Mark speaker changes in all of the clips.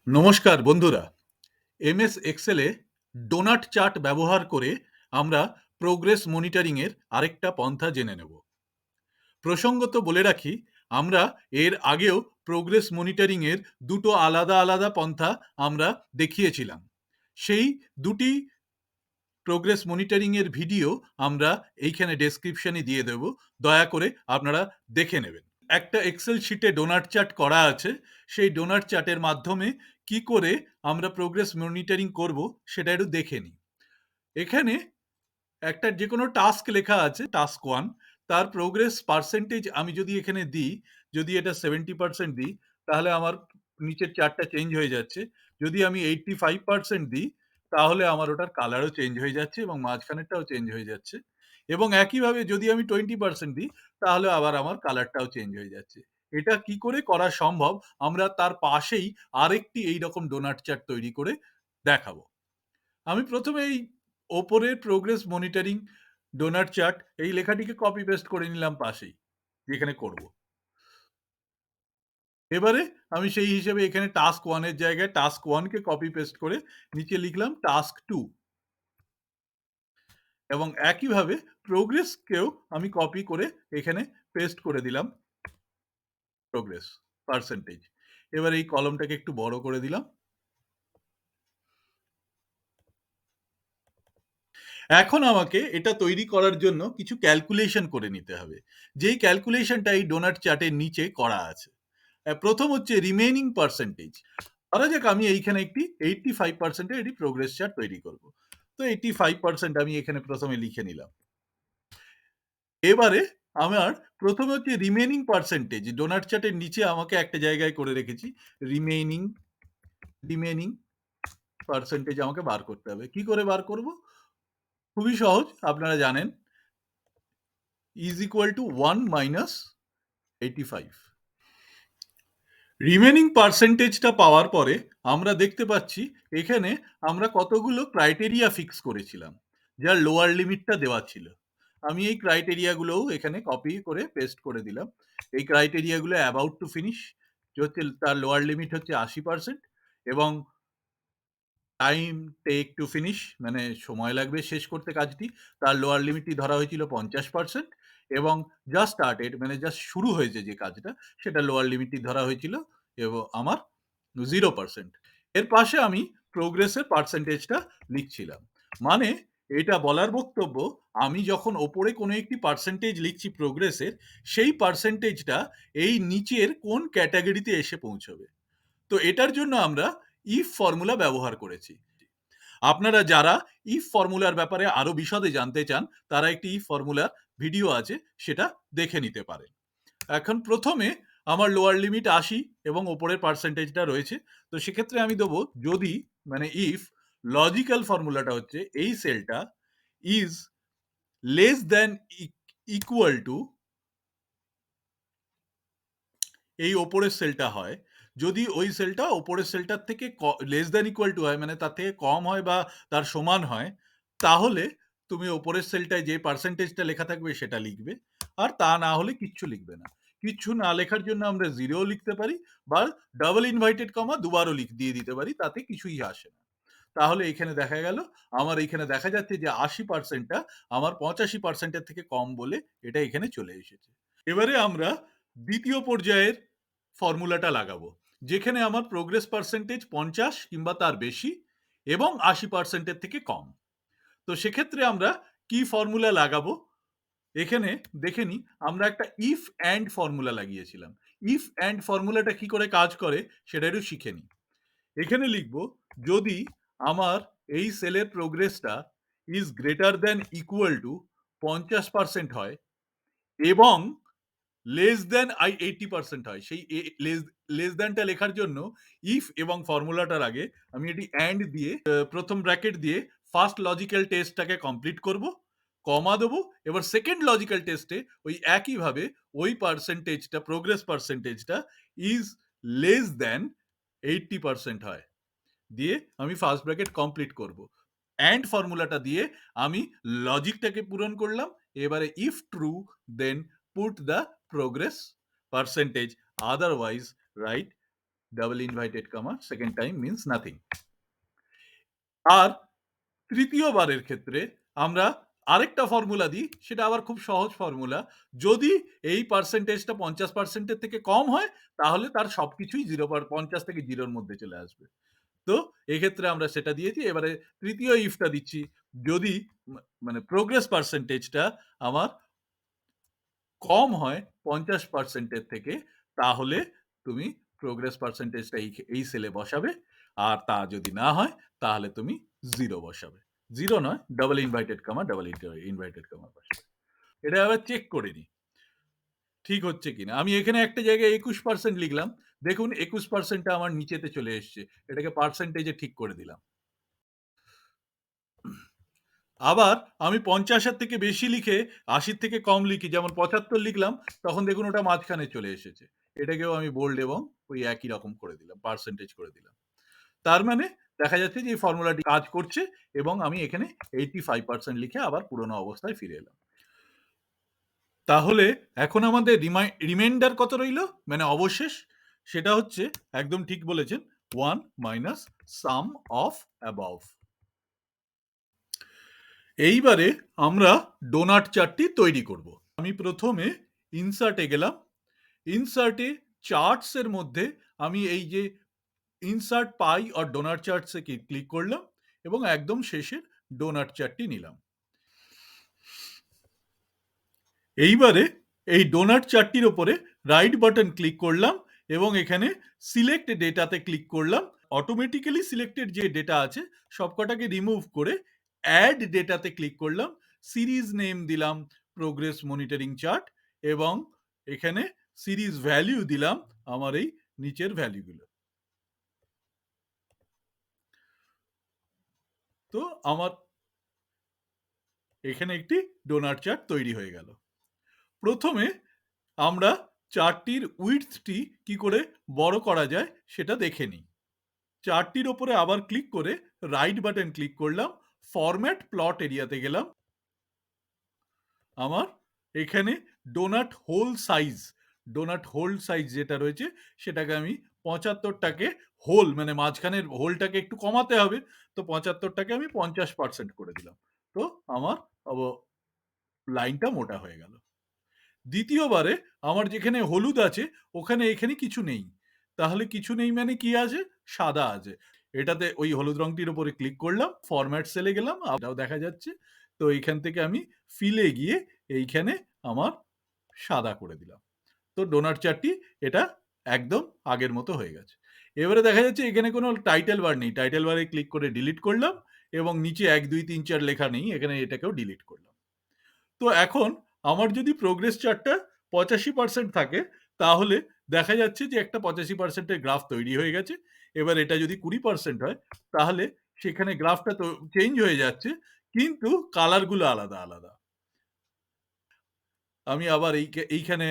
Speaker 1: নমস্কার বন্ধুরা, MS এক্সেলে donut chart ব্যবহার করে আমরা প্রোগ্রেস মনিটরিং এর আরেকটা পন্থা জেনে নেব। প্রসঙ্গত বলে রাখি, আমরা এর আগেও প্রোগ্রেস মনিটরিং এর দুটো আলাদা আলাদা পন্থা আমরা দেখিয়েছিলাম। সেই দুটি প্রোগ্রেস মনিটরিং এর ভিডিও আমরা এইখানে ডেসক্রিপশনে দিয়ে দেব, দয়া করে আপনারা দেখে নেবেন। একটা এক্সেল শিটে ডোনাট চার্ট করা আছে, সেই ডোনাট চার্টের মাধ্যমে কি করে আমরা প্রোগ্রেস মনিটরিং করব সেটা একটু দেখে নিই। এখানে একটা যে কোনো টাস্ক লেখা আছে, টাস্ক 1, তার প্রোগ্রেস পার্সেন্টেজ আমি যদি এখানে দিই, যদি এটা 70% দিই, তাহলে আমার নিচের চার্টটা চেঞ্জ হয়ে যাচ্ছে। যদি আমি 85% দিই, তাহলে আমার ওটার কালারও চেঞ্জ হয়ে যাচ্ছে এবং মাঝখানেরটাও চেঞ্জ হয়ে যাচ্ছে। এবং একইভাবে যদি আমি 20% দিই, তাহলে আবার আমার কালারটাও চেঞ্জ হয়ে যাচ্ছে। এটা কি করে করা সম্ভব, আমরা তার পাশেই আরেকটি এইরকম ডোনাট চার্ট তৈরি করে দেখাবো। আমি প্রথমে এই ওপরের প্রোগ্রেস মনিটরিং ডোনাট চার্ট এই লেখাটিকে কপি পেস্ট করে নিলাম পাশেই, যেখানে করব। এবারে আমি সেই হিসেবে এখানে টাস্ক 1 এর জায়গায় টাস্ক 1 কে কপি পেস্ট করে নিচে লিখলাম টাস্ক 2 এবং একইভাবে প্রোগ্রেসকেও আমি কপি করে এখানে পেস্ট করে দিলাম, প্রোগ্রেস পার্সেন্টেজ। এবার এই কলমটাকে একটু বড় করে দিলাম। এখন আমাকে এটা তৈরি করার জন্য কিছু ক্যালকুলেশন করে নিতে হবে, যেই ক্যালকুলেশনটা এই ডোনাট চার্টের নিচে করা আছে। প্রথম হচ্ছে রিমেইনিং পার্সেন্টেজ। ধরা যাক আমি এইখানে একটি 85% এর একটি প্রোগ্রেস চার্ট তৈরি করব। তো 85% আমি এখানে প্রথমে লিখে নিলাম। এবারে আমার প্রথমে হচ্ছে রিমেইনিং পার্সেন্টেজ, ডোনাট চার্টের নিচে আমাকে একটা জায়গায় করে রেখেছি রিমেইনিং রিমেইনিং পার্সেন্টেজ আমাকে বার করতে হবে। কি করে বার করব? খুবই সহজ, আপনারা জানেন, is equal to 1 minus 85। Remaining পার্সেন্টেজটা পাওয়ার পরে আমরা দেখতে পাচ্ছি এখানে আমরা কতগুলো ক্রাইটেরিয়া ফিক্স করেছিলাম, যার লোয়ার লিমিটটা দেওয়া ছিল। আমি এই ক্রাইটেরিয়াগুলোও এখানে কপি করে পেস্ট করে দিলাম। এই ক্রাইটেরিয়াগুলো অ্যাবাউট টু ফিনিশ, হচ্ছে তার লোয়ার লিমিট হচ্ছে 80% এবং টাইম টেক টু ফিনিশ, মানে সময় লাগবে শেষ করতে কাজটি, তার লোয়ার লিমিটটি ধরা হয়েছিল 50% এবং জাস্ট স্টার্টেড, মানে জাস্ট শুরু হয়েছে যে কাজটা, সেটা লোয়ার লিমিটটি ধরা হয়েছিল এবং আমার 0%। এর পাশে আমি প্রোগ্রেসের পার্সেন্টেজটা লিখছিলাম। মানে এটা বলার বক্তব্য, আমি যখন ওপরে কোনো একটি পার্সেন্টেজ লিখছি প্রোগ্রেসের, সেই পার্সেন্টেজটা এই নিচের কোন ক্যাটাগরিতে এসে পৌঁছবে। তো এটার জন্য আমরা ইফ ফর্মুলা ব্যবহার করেছি। আপনারা যারা ইফ ফর্মুলার ব্যাপারে আরো বিশদে জানতে চান, তারা একটি ইফ ফর্মুলার ভিডিও আছে, সেটা দেখে নিতে পারেন। এখন প্রথমে আমার লোয়ার লিমিট 80 এবং ওপরের পার্সেন্টেজটা রয়েছে। তো সেক্ষেত্রে আমি দেবো, যদি, মানে ইফ লজিক্যাল ফর্মুলাটা হচ্ছে এই সেলটা is less than equal to এই ওপরের সেলটা হয়, যদি ওই সেলটা ওপরের সেলটার থেকে লেস দ্যান ইকুয়াল টু হয়, মানে তার থেকে কম হয় বা তার সমান হয়, তাহলে তুমি ওপরের সেলটায় যে পার্সেন্টেজটা লেখা থাকবে সেটা লিখবে, আর তা না হলে কিচ্ছু লিখবে না। কিচ্ছু না লেখার জন্য আমরা জিরো লিখতে পারি বা ডাবল ইনভাইটেড কমা দুবারও দিয়ে দিতে পারি, তাতে কিছুই আসে না। তাহলে এখানে দেখা গেল, আমার এখানে দেখা যাচ্ছে যে 80%টা আমার 85%-এর থেকে কম বলে এটা এখানে চলে এসেছে। এবারে আমরা দ্বিতীয় পর্যায়ের ফর্মুলাটা লাগাবো, যেখানে আমার প্রোগ্রেস পার্সেন্টেজ 50 কিংবা তার বেশি এবং 80%-এর থেকে কম। তো সেক্ষেত্রে আমরা কি ফর্মুলা লাগাবো, এখানে দেখে নিই। আমরা একটা ইফ অ্যান্ড ফর্মুলা লাগিয়েছিলাম। ইফ অ্যান্ড ফর্মুলাটা কি করে কাজ করে সেটা একটু শিখে নিই। এখানে লিখব, যদি আমার এই সেলের প্রোগ্রেসটা is greater than equal to 50% হয় এবং লেস দ্যান 80% হয়, সেই লেস দ্যানটা লেখার জন্য ইফ এবং ফর্মুলাটার আগে আমি এটি অ্যান্ড দিয়ে প্রথম ব্র্যাকেট দিয়ে ফার্স্ট লজিক্যাল টেস্টটাকে কমপ্লিট করব, কমা দেবো। এবার সেকেন্ড লজিক্যাল টেস্টে ওই একইভাবে ওই পার্সেন্টেজটা, প্রোগ্রেস পার্সেন্টেজটা ইজ লেস দ্যান 80% হয়, দিয়ে আমি ফার্স্ট ব্র্যাকেট কমপ্লিট করব। অ্যান্ড ফর্মুলাটা দিয়ে আমি লজিকটাকে পূরণ করলাম। এবারে if true then put the progress percentage, otherwise write double inverted comma second time means nothing. আর তৃতীয়বারের ক্ষেত্রে আমরা আরেকটা ফর্মুলা দিই, সেটা আবার খুব সহজ ফর্মুলা। যদি এই পার্সেন্টেজটা 50% এর থেকে কম হয়, তাহলে তার সবকিছুই 50 থেকে 0 এর মধ্যে চলে আসবে। তো এক্ষেত্রে আমরা সেটা দিয়েছি। এবারে তৃতীয় ইফটা দিচ্ছি, যদি মানে প্রোগ্রেস পার্সেন্টেজটা আমার কম হয় 50% এর থেকে, তাহলে তুমি প্রোগ্রেস পার্সেন্টেজটা এই সেলে বসাবে। আর তা যদি না হয়, তাহলে তুমি 0 বসাবে। 0 নয়, double inverted comma double inverted comma বসাবে। এটা আবার চেক করে নিই ঠিক হচ্ছে কিনা। আমি এখানে একটা জায়গায় 21% লিখলাম। দেখুন 21% টা আমার নিচেতে চলে এসছে। এটাকে পার্সেন্টেজে ঠিক করে দিলাম। আবার আমি 50 এর থেকে বেশি লিখে 80 থেকে কম লিখি, যেমন 75 লিখলাম, তখন দেখুন ওটা মাঝখানে চলে এসেছে। এটাকেও আমি বোল্ড এবং ওই একই রকম করে দিলাম, পার্সেন্টেজ করে দিলাম। তার মানে দেখা যাচ্ছে যে এই ফর্মুলাটি কাজ করছে এবং আমি এখানে 85% লিখে আবার পুরোনো অবস্থায় ফিরে এলাম। তাহলে এখন আমাদের রিমাইন্ডার কত রইল, মানে অবশেষ, সেটা হচ্ছে একদম ঠিক বলেছেন, 1 মাইনাস সাম অফ অ্যাবভ। এইবারে আমরা ডোনাট চার্টটি তৈরি করব। আমি প্রথমে ইনসার্টে গেলাম। ইনসার্টে চার্টস এর মধ্যে আমি এই যে ইনসার্ট পাই আর ডোনাট চার্টসে ক্লিক করলাম এবং একদম শেষের ডোনাট চার্টটি নিলাম। এইবারে এই ডোনাট চার্টটির ওপরে রাইট বাটন ক্লিক করলাম এবং এখানে সিলেক্ট ডেটাতে ক্লিক করলাম। অটোমেটিক্যালি সিলেক্টেড যে ডেটা আছে সবকটাকে রিমুভ করে অ্যাড ডেটাতে ক্লিক করলাম। সিরিজ নেম দিলাম প্রোগ্রেস মনিটরিং চার্ট এবং এখানে সিরিজ ভ্যালু দিলাম আমার এই নিচের ভ্যালুগুলো। তো আমার এখানে একটি ডোনাট চার্ট তৈরি হয়ে গেল। প্রথমে আমরা চার্টটির উইডথটি কি করে বড় করা যায় সেটা দেখে নিই। চার্টটির ওপরে আবার ক্লিক করে রাইট বাটন ক্লিক করলাম, ফরম্যাট প্লট এরিয়াতে গেলাম। আমার এখানে ডোনাট হোল সাইজ যেটা রয়েছে সেটাকে আমি 75টাকে হোল, মানে মাঝখানের হোলটাকে একটু কমাতে হবে, তো 75টাকে আমি 50% করে দিলাম। তো আমার লাইনটা মোটা হয়ে গেল। দ্বিতীয়বারে আমার যেখানে হলুদ আছে ওখানে এখানে কিছু নেই। তাহলে কিছু নেই মানে কি আছে? সাদা আছে। এটাতে ওই হলুদ রংটির উপরে ক্লিক করলাম, ফরম্যাট সেলে গেলাম, এটাও দেখা যাচ্ছে। তো এইখান থেকে আমি ফিলে গিয়ে এইখানে আমার সাদা করে দিলাম। তো ডোনাট চার্টটি এটা একদম আগের মতো হয়ে গেছে। এবারে দেখা যাচ্ছে এখানে কোনো টাইটেল বার নেই। টাইটেল বারে ক্লিক করে ডিলিট করলাম এবং নিচে 1, 2, 3, 4 লেখা নেই। এখানে এটাকেও ডিলিট করলাম। তো এখন আমার যদি প্রোগ্রেস চার্টটা 85% থাকে, তাহলে দেখা যাচ্ছে যে একটা 85% এর গ্রাফ তৈরি হয়ে গেছে। এবার এটা যদি 20% হয়, তাহলে সেখানে গ্রাফটা তো চেঞ্জ হয়ে যাচ্ছে, কিন্তু কালারগুলো আলাদা আলাদা। আমি আবার এইখানে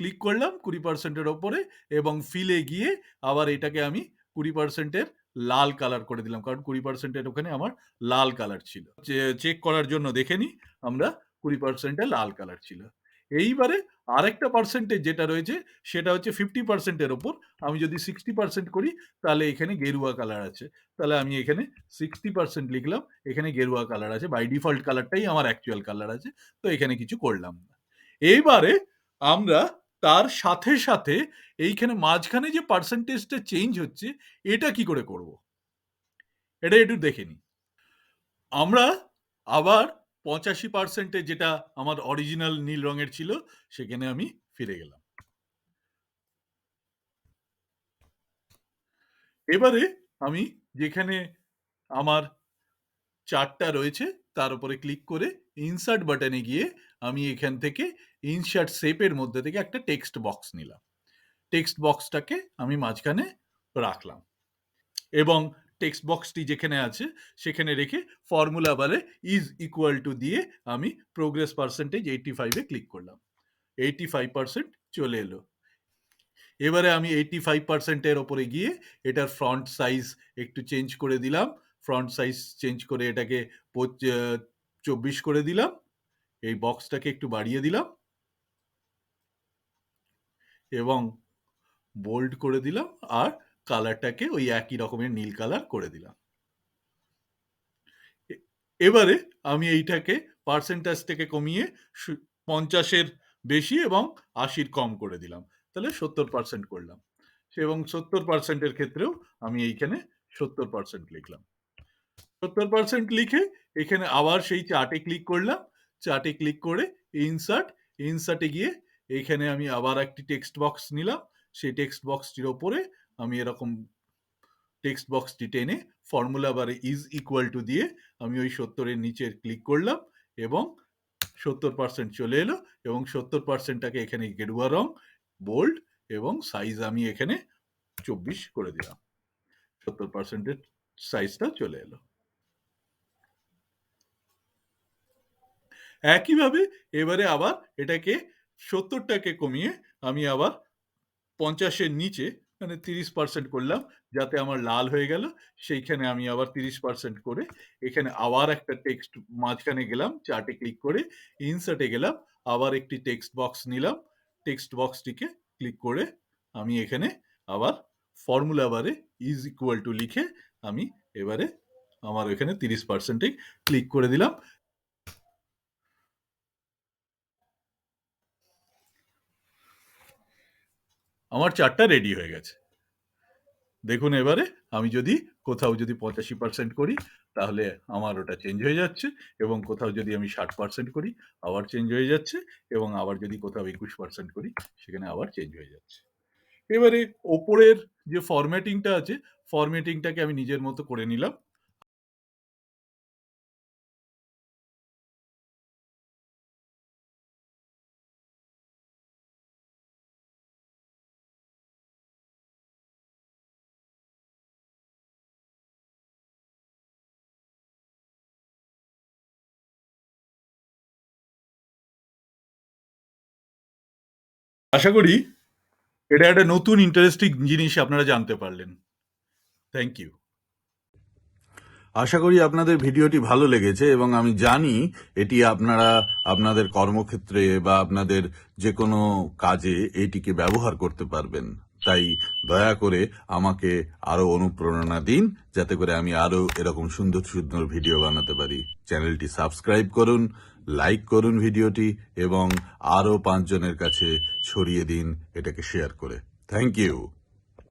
Speaker 1: ক্লিক করলাম 20% এর ওপরে এবং ফিলে গিয়ে আবার এটাকে আমি 20% এর লাল কালার করে দিলাম, কারণ 20% এর ওখানে আমার লাল কালার ছিল। চেক করার জন্য দেখে নিই, আমরা 20% এ লাল কালার ছিল। এইবারে আরেকটা পার্সেন্টেজ যেটা রয়েছে সেটা হচ্ছে 50% এর ওপর। আমি যদি 60% করি তাহলে এখানে গেরুয়া কালার আছে। তাহলে আমি এখানে 60% লিখলাম, এখানে গেরুয়া কালার আছে। বাই ডিফল্ট কালারটাই আমার অ্যাকচুয়াল কালার আছে। তো এখানে কিছু করলাম না। এইবারে আমরা তার সাথে সাথে এইখানে মাঝখানে যে পার্সেন্টেজটা চেঞ্জ হচ্ছে এটা কি করে করব, এটা একটু দেখে নিই। আমরা আবার 85% যেটা আমার অরিজিনাল নীল রঙের ছিল সেখানে আমি ফিরে গেলাম। এবারে আমি যেখানে আমার চার্টটা রয়েছে তার উপরে ক্লিক করে ইনসার্ট বাটনে গিয়ে আমি এখান থেকে ইনসার্ট শেপের মধ্যে থেকে একটা টেক্সট বক্স নিলাম। টেক্সট বক্সটাকে আমি মাঝখানে রাখলাম এবং টেক্সট বক্সটি যেখানে আছে সেখানে রেখে ফর্মুলা বারে ইজ ইকুয়াল টু দিয়ে আমি প্রোগ্রেস পার্সেন্টেজ 85 এ ক্লিক করলাম। 85% চলে এলো। এবারে আমি 85% এর ওপরে গিয়ে এটার ফ্রন্ট সাইজ একটু চেঞ্জ করে দিলাম। ফ্রন্ট সাইজ চেঞ্জ করে এটাকে 24 করে দিলাম। এই বক্সটাকে একটু বাড়িয়ে দিলাম এবং বোল্ড করে দিলাম আর কালারটাকে ওই একই রকমের নীল কালার করে দিলাম। এবারে আমি এইটাকে পার্সেন্টেজটাকে কমিয়ে 50-এর বেশি এবং 80-র কম করে দিলাম। তাহলে 70% করলাম। এবং 70%-এর ক্ষেত্রেও আমি এইখানে 70% লিখলাম। 70% লিখে এখানে আবার সেই চার্টে ক্লিক করলাম। চার্টে ক্লিক করে ইনসার্টে গিয়ে এখানে আমি আবার একটি টেক্সট বক্স নিলাম। সেই টেক্সট বক্সটির ওপরে আমি এরকম টেক্সট বক্সটি টেনে ফর্মুলা বারে ইজ ইকুয়াল টু দিয়ে আমি ওই 70-এর নিচে ক্লিক করলাম এবং 70% চলে এলো এবং 70%টাকে এখানে গেরুয়া রং, বোল্ড এবং সাইজ আমি এখানে 24 করে দিলাম। 70%-এর সাইজটা চলে এলো। একইভাবে এবারে আবার এটাকে 70টাকে কমিয়ে আমি আবার 50-এর নিচে মানে 30% করলাম, যাতে আমার লাল হয়ে গেল। সেইখানে আমি আবার 30% করে এখানে আবার একটা টেক্সট মাঝখানে গেলাম, চার্টে ক্লিক করে ইনসার্টে গেলাম, আবার একটি টেক্সট বক্স নিলাম। টেক্সট বক্সটিকে ক্লিক করে আমি এখানে আবার ফর্মুলা বারে ইজ ইকুয়াল টু লিখে আমি এবারে আমার এখানে 30%-এ ক্লিক করে দিলাম। আমার চার্টটা রেডি হয়ে গেছে। দেখুন এবারে আমি যদি কোথাও যদি 85% করি তাহলে আমার ওটা চেঞ্জ হয়ে যাচ্ছে এবং কোথাও যদি আমি 60% করি আবার চেঞ্জ হয়ে যাচ্ছে এবং আবার যদি কোথাও 21% করি সেখানে আবার চেঞ্জ হয়ে যাচ্ছে। এবারে ওপরের যে ফরম্যাটিংটা আছে, ফরম্যাটিংটাকে আমি নিজের মতো করে নিলাম। আশা করি এটা একটা নতুন ইন্টারেস্টিং জিনিস আপনারা জানতে পারলেন। Thank you.
Speaker 2: আশা করি আপনাদের ভিডিওটি ভালো লেগেছে এবং আমি জানি এটি আপনারা আপনাদের কর্মক্ষেত্রে বা আপনাদের যে কোনো কাজে এটিকে ব্যবহার করতে পারবেন। তাই দয়া করে আমাকে আরো অনুপ্রেরণা দিন, যাতে করে আমি আরো এরকম সুন্দর সুন্দর ভিডিও বানাতে পারি। চ্যানেলটি সাবস্ক্রাইব করুন, লাইক করুন ভিডিওটি এবং আরো 5 জনের কাছে ছড়িয়ে দিন এটাকে শেয়ার করে। Thank you.